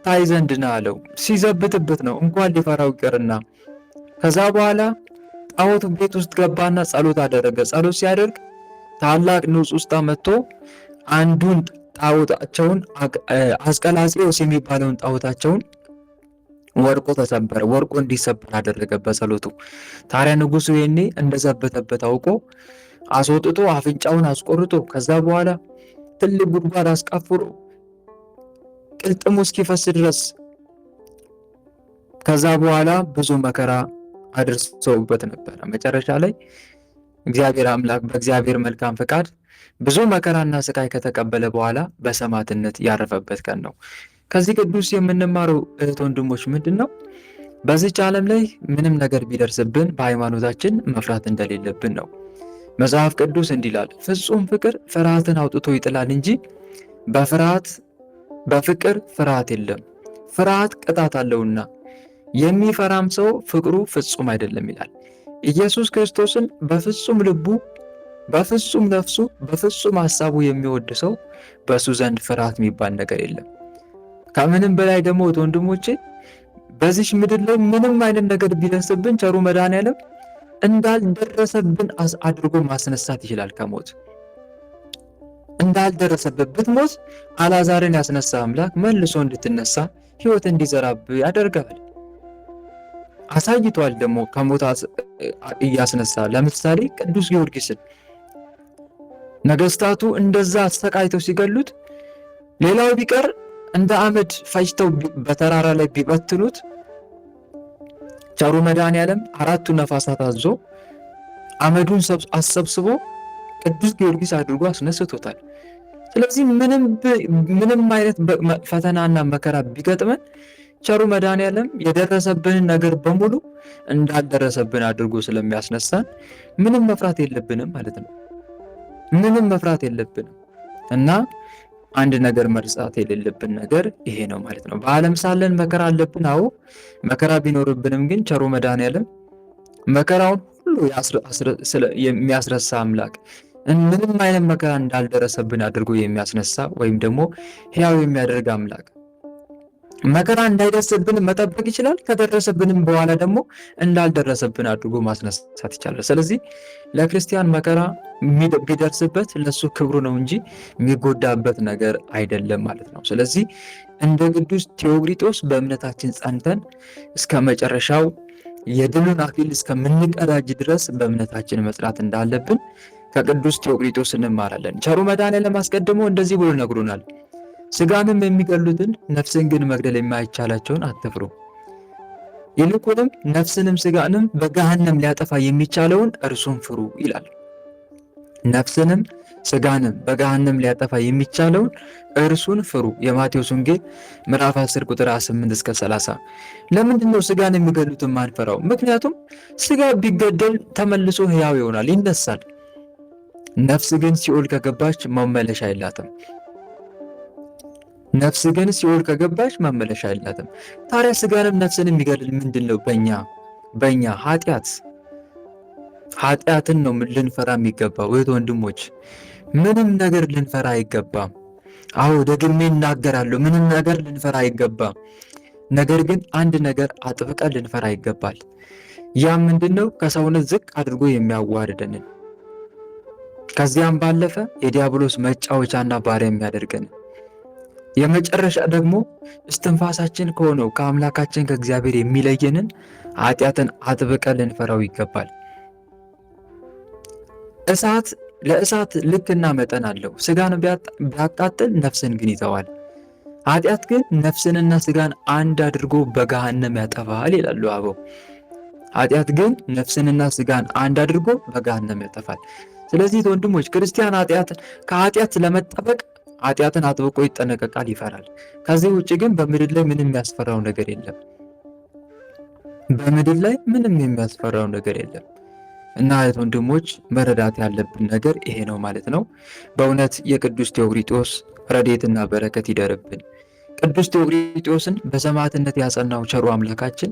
ታይ ዘንድ ና አለው። ሲዘብትበት ነው እንኳን ሊፈራው ይቅርና። ከዛ በኋላ ጣዖት ቤት ውስጥ ገባና ጸሎት አደረገ። ጸሎት ሲያደርግ ታላቅ ንውፅ ውስጥ መጥቶ አንዱን ጣዖታቸውን አስቀላጼዎስ የሚባለውን ጣዖታቸውን ወርቆ ተሰበረ። ወርቆ እንዲሰበር አደረገ በጸሎቱ። ታዲያ ንጉሱ ይሄኔ እንደዘበተበት አውቆ አስወጥቶ አፍንጫውን አስቆርጦ ከዛ በኋላ ትልቅ ጉድጓድ አስቀፍሮ ቅልጥሙ እስኪፈስ ድረስ ከዛ በኋላ ብዙ መከራ አድርሰውበት ነበረ። መጨረሻ ላይ እግዚአብሔር አምላክ በእግዚአብሔር መልካም ፈቃድ ብዙ መከራና ስቃይ ከተቀበለ በኋላ በሰማዕትነት ያረፈበት ቀን ነው። ከዚህ ቅዱስ የምንማረው እህት ወንድሞች ምንድን ነው? በዚች ዓለም ላይ ምንም ነገር ቢደርስብን በሃይማኖታችን መፍራት እንደሌለብን ነው። መጽሐፍ ቅዱስ እንዲህ ይላል፣ ፍጹም ፍቅር ፍርሃትን አውጥቶ ይጥላል እንጂ በፍቅር ፍርሃት የለም። ፍርሃት ቅጣት አለውና የሚፈራም ሰው ፍቅሩ ፍጹም አይደለም ይላል። ኢየሱስ ክርስቶስን በፍጹም ልቡ፣ በፍጹም ነፍሱ፣ በፍጹም ሐሳቡ የሚወድ ሰው በእሱ ዘንድ ፍርሃት የሚባል ነገር የለም። ከምንም በላይ ደግሞ ወንድሞቼ በዚህ ምድር ላይ ምንም አይነት ነገር ቢደርስብን ቸሩ መድኃኔዓለም እንዳልደረሰብን አድርጎ ማስነሳት ይችላል። ከሞት እንዳልደረሰበት ብትሞት አልዓዛርን ያስነሳ አምላክ መልሶ እንድትነሳ ሕይወት እንዲዘራብ ያደርጋል። አሳይቷል ደግሞ ከሞት እያስነሳ። ለምሳሌ ቅዱስ ጊዮርጊስን ነገስታቱ እንደዛ አሰቃይተው ሲገሉት ሌላው ቢቀር እንደ አመድ ፈጅተው በተራራ ላይ ቢበትኑት ቸሩ መድኃኔዓለም አራቱ ነፋሳት አዞ አመዱን አሰብስቦ ቅዱስ ጊዮርጊስ አድርጎ አስነስቶታል። ስለዚህ ምንም አይነት ፈተናና መከራ ቢገጥመን ቸሩ መድኃኔዓለም የደረሰብንን ነገር በሙሉ እንዳልደረሰብን አድርጎ ስለሚያስነሳን ምንም መፍራት የለብንም ማለት ነው። ምንም መፍራት የለብንም እና አንድ ነገር መርሳት የሌለብን ነገር ይሄ ነው ማለት ነው። በዓለም ሳለን መከራ አለብን። አዎ መከራ ቢኖርብንም ግን ቸሩ መድኃኔዓለም መከራውን ሁሉ የሚያስረሳ አምላክ፣ ምንም አይነት መከራ እንዳልደረሰብን አድርጎ የሚያስነሳ ወይም ደግሞ ሕያው የሚያደርግ አምላክ መከራ እንዳይደርስብን መጠበቅ ይችላል። ከደረሰብንም በኋላ ደግሞ እንዳልደረሰብን አድርጎ ማስነሳት ይቻላል። ስለዚህ ለክርስቲያን መከራ ቢደርስበት ለሱ ክብሩ ነው እንጂ የሚጎዳበት ነገር አይደለም ማለት ነው። ስለዚህ እንደ ቅዱስ ቴዎግሪጦስ በእምነታችን ጸንተን እስከ መጨረሻው የድሉን አክሊል እስከምንቀዳጅ ድረስ በእምነታችን መጽናት እንዳለብን ከቅዱስ ቴዎግሪጦስ እንማራለን። ቸሩ መድኃኔዓለም አስቀድሞ እንደዚህ ብሎ ነግሮናል። ሥጋንም የሚገሉትን ነፍስን ግን መግደል የማይቻላቸውን አትፍሩ፣ ይልቁንም ነፍስንም ሥጋንም በገሃነም ሊያጠፋ የሚቻለውን እርሱን ፍሩ ይላል። ነፍስንም ሥጋንም በገሃነም ሊያጠፋ የሚቻለውን እርሱን ፍሩ። የማቴዎስ ወንጌል ምዕራፍ 10 ቁጥር 28 እስከ 30። ለምንድን ነው ሥጋን የሚገሉትን ማንፈራው? ምክንያቱም ሥጋ ቢገደል ተመልሶ ሕያው ይሆናል፣ ይነሳል። ነፍስ ግን ሲኦል ከገባች መመለሻ የላትም። ነፍስ ግን ሲኦል ከገባች መመለሻ የላትም። ታዲያ ሥጋንም ነፍስን የሚገድል ምንድን ነው? በእኛ ኃጢአትን ነው ልንፈራ የሚገባው። እህት ወንድሞች፣ ምንም ነገር ልንፈራ አይገባም። አዎ ደግሜ እናገራለሁ፣ ምንም ነገር ልንፈራ አይገባም። ነገር ግን አንድ ነገር አጥብቀን ልንፈራ ይገባል። ያም ምንድን ነው? ከሰውነት ዝቅ አድርጎ የሚያዋርደንን፣ ከዚያም ባለፈ የዲያብሎስ መጫወቻና ባሪያ የሚያደርገንን፣ የመጨረሻ ደግሞ እስትንፋሳችን ከሆነው ከአምላካችን ከእግዚአብሔር የሚለየንን ኃጢአትን አጥብቀን ልንፈራው ይገባል። ለእሳት ልክና መጠን አለው። ሥጋን ቢያቃጥል ነፍስን ግን ይተዋል። ኃጢአት ግን ነፍስንና ሥጋን አንድ አድርጎ በገሃነም ያጠፋል ይላሉ አበው። ኃጢአት ግን ነፍስንና ሥጋን አንድ አድርጎ በገሃነም ያጠፋል። ስለዚህ ወንድሞች ክርስቲያን ከኃጢአት ለመጠበቅ ኃጢአትን አጥብቆ ይጠነቀቃል፣ ይፈራል። ከዚህ ውጭ ግን በምድር ላይ ምንም የሚያስፈራው ነገር የለም። በምድር ላይ ምንም የሚያስፈራው ነገር የለም እና እህት ወንድሞች መረዳት ያለብን ነገር ይሄ ነው ማለት ነው። በእውነት የቅዱስ ቴዎግሪጦስ ረድኤትና በረከት ይደርብን። ቅዱስ ቴዎግሪጦስን በሰማዕትነት ያጸናው ቸሩ አምላካችን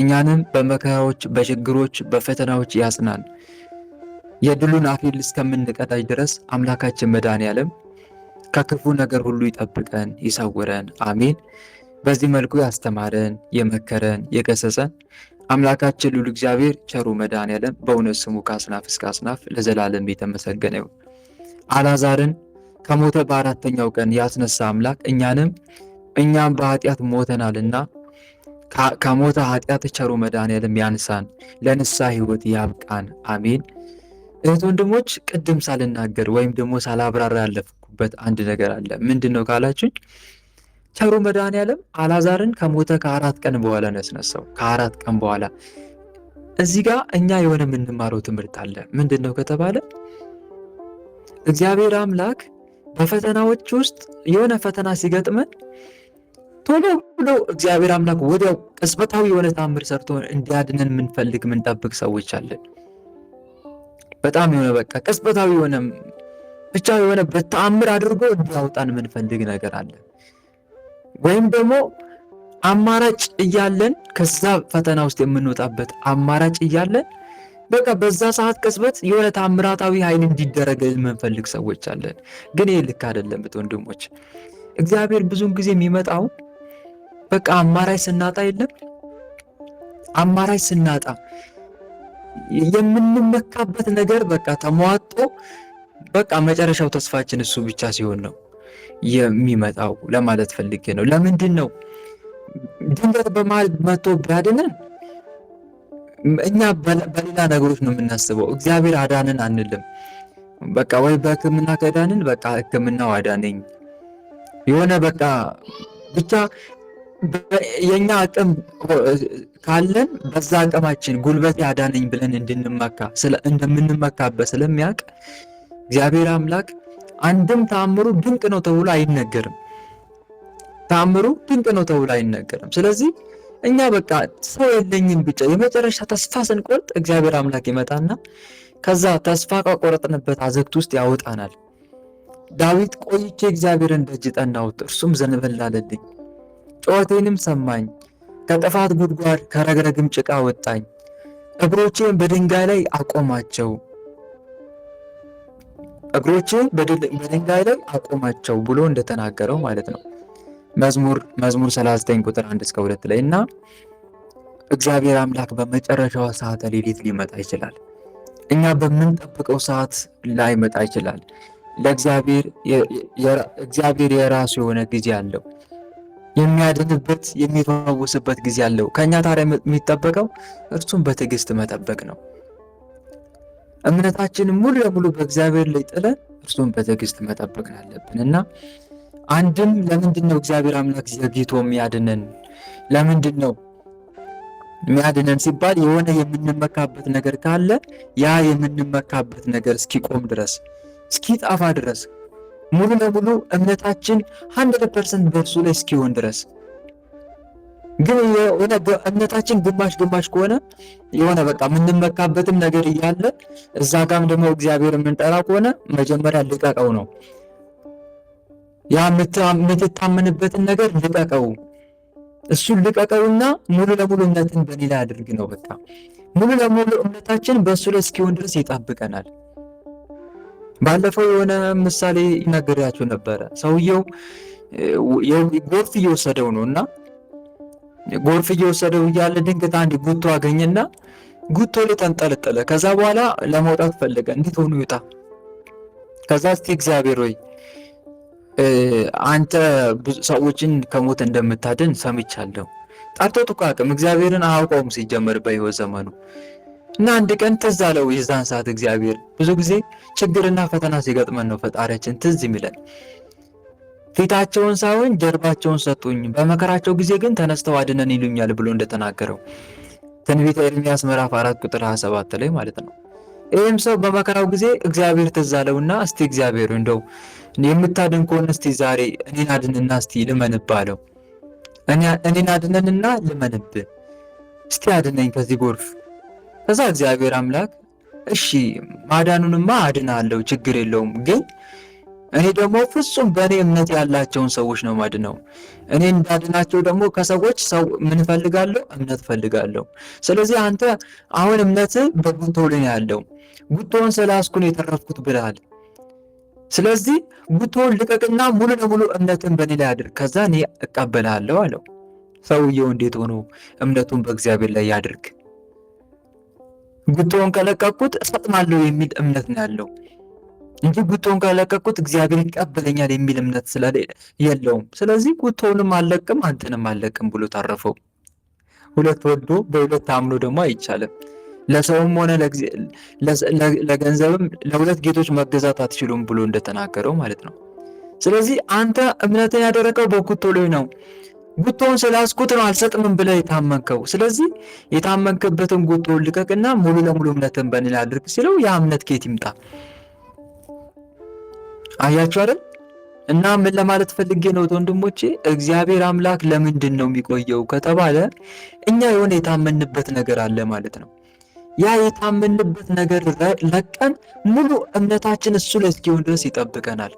እኛንም በመከራዎች፣ በችግሮች፣ በፈተናዎች ያጽናን። የድሉን አክሊል እስከምንቀዳጅ ድረስ አምላካችን መድኃኔዓለም ከክፉ ነገር ሁሉ ይጠብቀን፣ ይሰውረን። አሜን። በዚህ መልኩ ያስተማረን፣ የመከረን፣ የገሰጸን አምላካችን ልዑል እግዚአብሔር ቸሩ መድኃኔዓለም በእውነት ስሙ ከአጽናፍ እስከ አጽናፍ ለዘላለም የተመሰገነ ይሁን። አልዓዛርን ከሞተ በአራተኛው ቀን ያስነሳ አምላክ እኛም በኃጢአት ሞተናልና ከሞተ ኃጢአት ቸሩ መድኃኔዓለም ያንሳን፣ ለንስሐ ሕይወት ያብቃን። አሜን። እህት ወንድሞች፣ ቅድም ሳልናገር ወይም ደግሞ ሳላብራራ ያለፍኩበት አንድ ነገር አለ። ምንድን ነው ካላችሁኝ፣ ቸሩ መድኃኔዓለም አልዓዛርን ከሞተ ከ4 ቀን በኋላ ነው ያስነሳው። ከ4 ቀን በኋላ እዚህ ጋር እኛ የሆነ የምንማረው ትምህርት አለ። ምንድን ነው ከተባለ እግዚአብሔር አምላክ በፈተናዎች ውስጥ የሆነ ፈተና ሲገጥመን ቶሎ ብሎ እግዚአብሔር አምላክ ወዲያው ቅጽበታዊ የሆነ ተአምር ሰርቶ እንዲያድነን ምንጠብቅ ሰዎች አለን። በጣም የሆነ በቃ ቅጽበታዊ የሆነ ብቻ የሆነ በተአምር አድርጎ እንዲያወጣን ምንፈልግ ነገር አለ። ወይም ደግሞ አማራጭ እያለን ከዛ ፈተና ውስጥ የምንወጣበት አማራጭ እያለን በቃ በዛ ሰዓት ቅጽበት የሆነ ተአምራታዊ ኃይል እንዲደረግ የምንፈልግ ሰዎች አለን። ግን ይህ ልክ አይደለም ወንድሞች። እግዚአብሔር ብዙውን ጊዜ የሚመጣው በቃ አማራጭ ስናጣ የለም አማራጭ ስናጣ የምንመካበት ነገር በቃ ተሟጦ በቃ መጨረሻው ተስፋችን እሱ ብቻ ሲሆን ነው የሚመጣው ለማለት ፈልጌ ነው። ለምንድን ነው ድንገት በመሃል መጥቶ ቢያድነን እኛ በሌላ ነገሮች ነው የምናስበው። እግዚአብሔር አዳንን አንልም። በቃ ወይ በሕክምና ከዳንን በቃ ሕክምናው አዳነኝ የሆነ በቃ ብቻ የኛ አቅም ካለን በዛ አቅማችን ጉልበት ያዳነኝ ብለን እንደምንመካበት ስለሚያውቅ እግዚአብሔር አምላክ አንድም ተአምሩ ድንቅ ነው ተብሎ አይነገርም። ተአምሩ ድንቅ ነው ተብሎ አይነገርም። ስለዚህ እኛ በቃ ሰው የለኝም ብቻ የመጨረሻ ተስፋ ስንቆርጥ እግዚአብሔር አምላክ ይመጣና ከዛ ተስፋ ከቆረጥንበት አዘቅት ውስጥ ያወጣናል። ዳዊት ቆይቼ እግዚአብሔርን ደጅ ጠናሁት፣ እርሱም ዘንበል አለልኝ፣ ጩኸቴንም ሰማኝ፣ ከጥፋት ጉድጓድ ከረግረግም ጭቃ ወጣኝ፣ እግሮቼን በድንጋይ ላይ አቆማቸው ብሎ እንደተናገረው ማለት ነው። መዝሙር 39 ቁጥር 1 እስከ 2 ላይ እና እግዚአብሔር አምላክ በመጨረሻዋ ሰዓት ሌሊት ሊመጣ ይችላል። እኛ በምንጠብቀው ሰዓት ላይመጣ ይችላል። እግዚአብሔር የራሱ የሆነ ጊዜ አለው። የሚያድንበት የሚፈውስበት ጊዜ አለው። ከኛ ታዲያ የሚጠበቀው እርሱም በትዕግስት መጠበቅ ነው። እምነታችንን ሙሉ ለሙሉ በእግዚአብሔር ላይ ጥለን እርሱም በትዕግስት መጠበቅ አለብን እና አንድም ለምንድን ነው እግዚአብሔር አምላክ ዘግይቶ የሚያድነን? ለምንድን ነው የሚያድነን ሲባል የሆነ የምንመካበት ነገር ካለ ያ የምንመካበት ነገር እስኪቆም ድረስ እስኪጠፋ ድረስ ሙሉ ለሙሉ እምነታችን 100% በእርሱ ላይ እስኪሆን ድረስ። ግን የሆነ እምነታችን ግማሽ ከሆነ የሆነ በቃ የምንመካበትም ነገር እያለ እዛ ጋም ደግሞ እግዚአብሔር የምንጠራ ከሆነ መጀመሪያ ልቀቀው ነው። ያ የምትታመንበትን ነገር ልቀቀው፣ እሱን ልቀቀውና ሙሉ ለሙሉ እምነትን በእኔ ላይ አድርግ ነው። በቃ ሙሉ ለሙሉ እምነታችን በእሱ ላይ እስኪሆን ድረስ ይጠብቀናል። ባለፈው የሆነ ምሳሌ ይነገራችሁ ነበረ። ሰውየው ጎርፍ እየወሰደው ነው እና ጎርፍ እየወሰደው እያለ ድንገት አንድ ጉቶ አገኘና ጉቶ ላይ ተንጠለጠለ። ከዛ በኋላ ለመውጣት ፈለገ። እንዴት ሆኖ ይውጣ? ከዛ እስቲ እግዚአብሔር ሆይ አንተ ብዙ ሰዎችን ከሞት እንደምታድን ሰምቻለሁ። ጠርቶት እኮ አቅም እግዚአብሔርን አያውቀውም ሲጀመር በሕይወት ዘመኑ እና አንድ ቀን ትዝ አለው። የዛን ሰዓት እግዚአብሔር ብዙ ጊዜ ችግርና ፈተና ሲገጥመን ነው ፈጣሪያችን ትዝ የሚለን። ፊታቸውን ሳይሆን ጀርባቸውን ሰጡኝ፣ በመከራቸው ጊዜ ግን ተነስተው አድነን ይሉኛል ብሎ እንደተናገረው ትንቢተ ኤርምያስ ምዕራፍ 4 ቁጥር 27 ላይ ማለት ነው። ይህም ሰው በመከራው ጊዜ እግዚአብሔር ትዝ አለውና እስቲ እግዚአብሔር እንደው የምታድን ከሆነ እስቲ ዛሬ እኔን አድንና እስቲ ልመንብ አለው። እኔን አድነንና ልመንብ፣ እስቲ አድነኝ ከዚህ ጎርፍ። ከዛ እግዚአብሔር አምላክ እሺ ማዳኑንማ አድናለሁ፣ ችግር የለውም፣ ግን እኔ ደግሞ ፍጹም በእኔ እምነት ያላቸውን ሰዎች ነው ማድነው። እኔ እንዳድናቸው ደግሞ ከሰዎች ምን ፈልጋለሁ? እምነት ፈልጋለሁ። ስለዚህ አንተ አሁን እምነት በጉቶ ላይ ያለው ጉቶውን ስላስኩን የተረፍኩት ብለሃል። ስለዚህ ጉቶውን ልቀቅና ሙሉ ለሙሉ እምነትን በእኔ ላይ አድርግ፣ ከዛ እኔ እቀበላለሁ አለው። ሰውየው እንዴት ሆኖ እምነቱን በእግዚአብሔር ላይ ያድርግ? ጉቶውን ከለቀቅኩት እሰጥማለሁ የሚል እምነት ነው ያለው እንጂ ጉቶውን ከለቀቅኩት እግዚአብሔር ይቀበለኛል የሚል እምነት የለውም። ስለዚህ ጉቶውንም አልለቅም አንተንም አልለቅም ብሎ ታረፈው። ሁለት ወዶ በሁለት አምኖ ደግሞ አይቻልም። ለሰውም ሆነ ለገንዘብም ለሁለት ጌቶች መገዛት አትችሉም ብሎ እንደተናገረው ማለት ነው። ስለዚህ አንተ እምነትን ያደረገው በጉቶ ላይ ነው። ጉቶውን ስላስኩት ነው አልሰጥምም ብለህ የታመንከው። ስለዚህ የታመንክበትን ጉቶውን ልቀቅና ሙሉ ለሙሉ እምነትን በእኔ ላይ አድርግ ሲለው ያ እምነት ከየት ይምጣ? አያችሁ አይደል? እና ምን ለማለት ፈልጌ ነው ወንድሞቼ፣ እግዚአብሔር አምላክ ለምንድን ነው የሚቆየው ከተባለ እኛ የሆነ የታመንበት ነገር አለ ማለት ነው። ያ የታመንበት ነገር ለቀን ሙሉ እምነታችን እሱ ላይ እስኪሆን ድረስ ይጠብቀናል።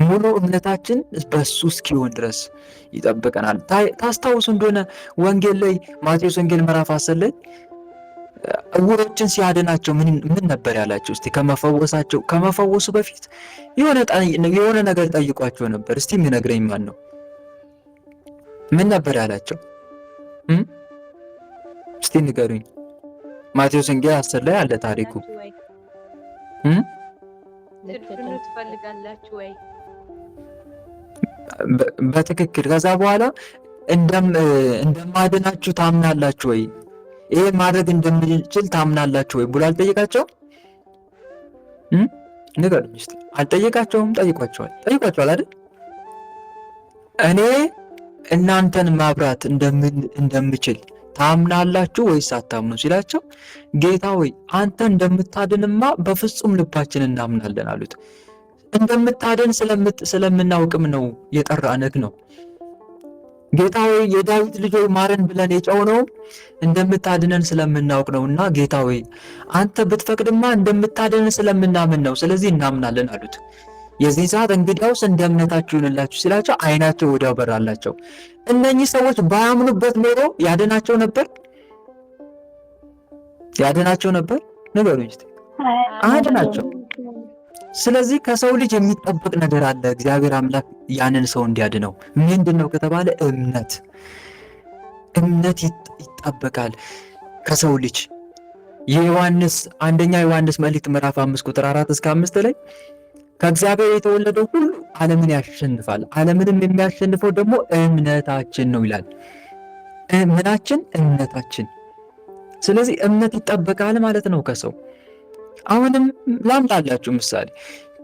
ሙሉ እምነታችን በእሱ እስኪሆን ድረስ ይጠብቀናል። ታስታውሱ እንደሆነ ወንጌል ላይ ማቴዎስ ወንጌል ምዕራፍ 10 ላይ እውሮችን ሲያድናቸው ምን ነበር ያላቸው? እስቲ ከመፈወሱ በፊት የሆነ ነገር ጠይቋቸው ነበር። እስቲ የሚነግረኝ ማን ነው? ምን ነበር ያላቸው? እስቲ ንገሩኝ። ማቴዎስ ወንጌል 10 ላይ አለ ታሪኩ። በትክክል ከዛ በኋላ እንደማድናችሁ ታምናላችሁ ወይ? ይሄ ማድረግ እንደምንችል ታምናላችሁ ወይ ብሎ አልጠየቃቸው? ንገሩኝ እስቲ። አልጠየቃቸውም? ጠይቋቸዋል አይደል? እኔ እናንተን ማብራት እንደምችል ታምናላችሁ ወይስ አታምኑ ሲላቸው፣ ጌታ ሆይ አንተ እንደምታድንማ በፍጹም ልባችን እናምናለን አሉት። እንደምታድን ስለምናውቅም ነው የጠራንህ ነው። ጌታ ሆይ የዳዊት ልጅ ሆይ ማረን ብለን የጮኽነው እንደምታድነን ስለምናውቅ ነውና ጌታ ሆይ አንተ ብትፈቅድማ እንደምታድነን ስለምናምን ነው፣ ስለዚህ እናምናለን አሉት። የዚህ ሰዓት እንግዲያውስ እንደ እምነታችሁ ይሁንላችሁ ሲላቸው ዓይናቸው ወዲያው በራላቸው። እነኚህ ሰዎች ባያምኑበት ኖሮ ያድናቸው ነበር? ያድናቸው ነበር? ንገሩኝ እስቲ። አያድናቸው። ስለዚህ ከሰው ልጅ የሚጠበቅ ነገር አለ። እግዚአብሔር አምላክ ያንን ሰው እንዲያድነው ምንድነው ከተባለ እምነት ይጠበቃል ከሰው ልጅ። አንደኛ ዮሐንስ መልእክት ምዕራፍ 5 ቁጥር 4 እስከ 5 ላይ ከእግዚአብሔር የተወለደው ሁሉ ዓለምን ያሸንፋል፣ ዓለምንም የሚያሸንፈው ደግሞ እምነታችን ነው ይላል። ምናችን? እምነታችን። ስለዚህ እምነት ይጠበቃል ማለት ነው ከሰው። አሁንም ላምጣላችሁ ምሳሌ።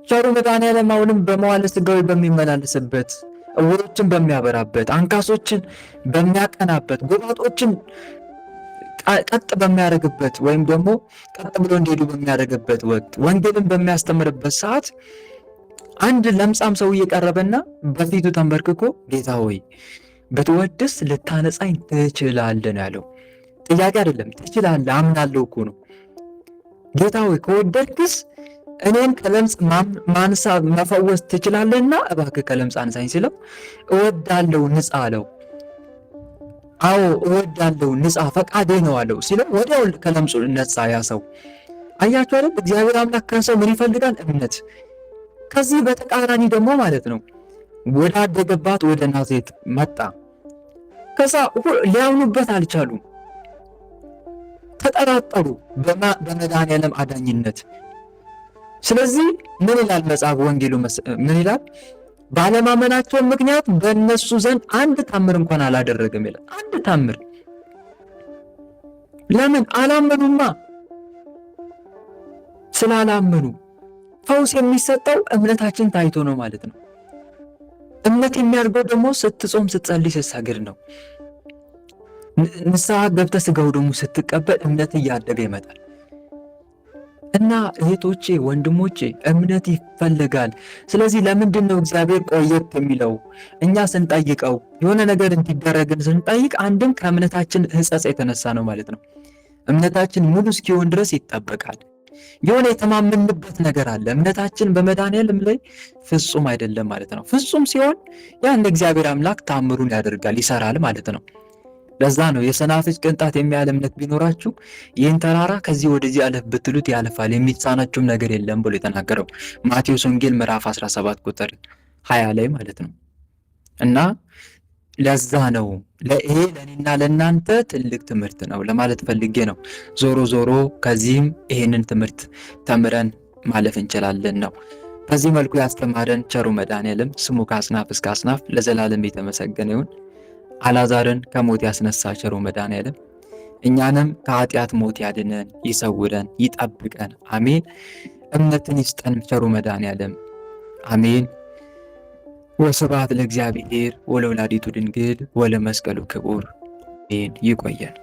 ቸሩ መድኃኔዓለም አሁንም በመዋዕለ ሥጋዌ በሚመላለስበት፣ ዕውሮችን በሚያበራበት፣ አንካሶችን በሚያቀናበት፣ ጎባጦችን ቀጥ በሚያደርግበት ወይም ደግሞ ቀጥ ብሎ እንዲሄዱ በሚያደርግበት ወቅት፣ ወንጌልን በሚያስተምርበት ሰዓት አንድ ለምጻም ሰው እየቀረበና በፊቱ ተንበርክኮ ጌታ ሆይ ብትወድስ ልታነጻኝ ትችላለህ ነው ያለው። ጥያቄ አይደለም፣ ትችላለህ፣ አምናለሁ እኮ ነው። ጌታ ሆይ ከወደድክስ እኔን ከለምጽ መፈወስ ትችላለህና እባክህ ከለምጽ አንሳኝ ሲለው እወዳለሁ ንጻ አለው። አዎ እወዳለሁ ንጻ፣ ፈቃዴ ነው አለው ሲለው ወዲያው ከለምጹ ነጻ ያ ሰው። አያችሁ አይደል? እግዚአብሔር አምላክ ከሰው ምን ይፈልጋል? እምነት። ከዚህ በተቃራኒ ደግሞ ማለት ነው ወደ አደገባት ወደ ናዝሬት መጣ። ከዛ ሊያምኑበት አልቻሉም፣ ተጠራጠሩ በመድኃኔዓለም አዳኝነት። ስለዚህ ምን ይላል መጽሐፍ ወንጌሉ? ምን ይላል? ባለማመናቸው ምክንያት በእነሱ ዘንድ አንድ ታምር እንኳን አላደረገም ይላል። አንድ ታምር። ለምን? አላመኑማ። ስላላመኑ ፈውስ የሚሰጠው እምነታችን ታይቶ ነው ማለት ነው። እምነት የሚያድገው ደግሞ ስትጾም፣ ስትጸልይ፣ ስትሰግድ ነው። ንስሐ ገብተህ ሥጋው ደግሞ ስትቀበል እምነት እያደገ ይመጣል። እና እህቶቼ ወንድሞቼ እምነት ይፈልጋል። ስለዚህ ለምንድን ነው እግዚአብሔር ቆየት የሚለው? እኛ ስንጠይቀው የሆነ ነገር እንዲደረግን ስንጠይቅ አንድም ከእምነታችን ሕጸጽ የተነሳ ነው ማለት ነው። እምነታችን ሙሉ እስኪሆን ድረስ ይጠበቃል። የሆነ የተማመንበት ነገር አለ። እምነታችን በመድኃኔዓለም ላይ ፍጹም አይደለም ማለት ነው። ፍጹም ሲሆን ያን እግዚአብሔር አምላክ ታምሩን ያደርጋል፣ ይሰራል ማለት ነው። ለዛ ነው የሰናፍጭ ቅንጣት የሚያህል እምነት ቢኖራችሁ ይህን ተራራ ከዚህ ወደዚህ አለፍ ብትሉት ያልፋል፣ የሚሳናችሁም ነገር የለም ብሎ የተናገረው ማቴዎስ ወንጌል ምዕራፍ 17 ቁጥር 20 ላይ ማለት ነው። እና ለዛ ነው ይሄ ለእኔና ለእናንተ ትልቅ ትምህርት ነው ለማለት ፈልጌ ነው። ዞሮ ዞሮ ከዚህም ይሄንን ትምህርት ተምረን ማለፍ እንችላለን ነው። በዚህ መልኩ ያስተማረን ቸሩ መድኃኔዓለም ስሙ ከአጽናፍ እስከ አጽናፍ ለዘላለም የተመሰገነ ይሁን። አልዓዛርን ከሞት ያስነሳ ቸሩ መድኃኔዓለም እኛንም ከኃጢአት ሞት ያድነን፣ ይሰውረን፣ ይጠብቀን። አሜን። እምነትን ይስጠን ቸሩ መድኃኔዓለም። አሜን። ወስብሐት ለእግዚአብሔር ወለወላዲቱ ድንግል ወለመስቀሉ ክቡር። ይቆየን።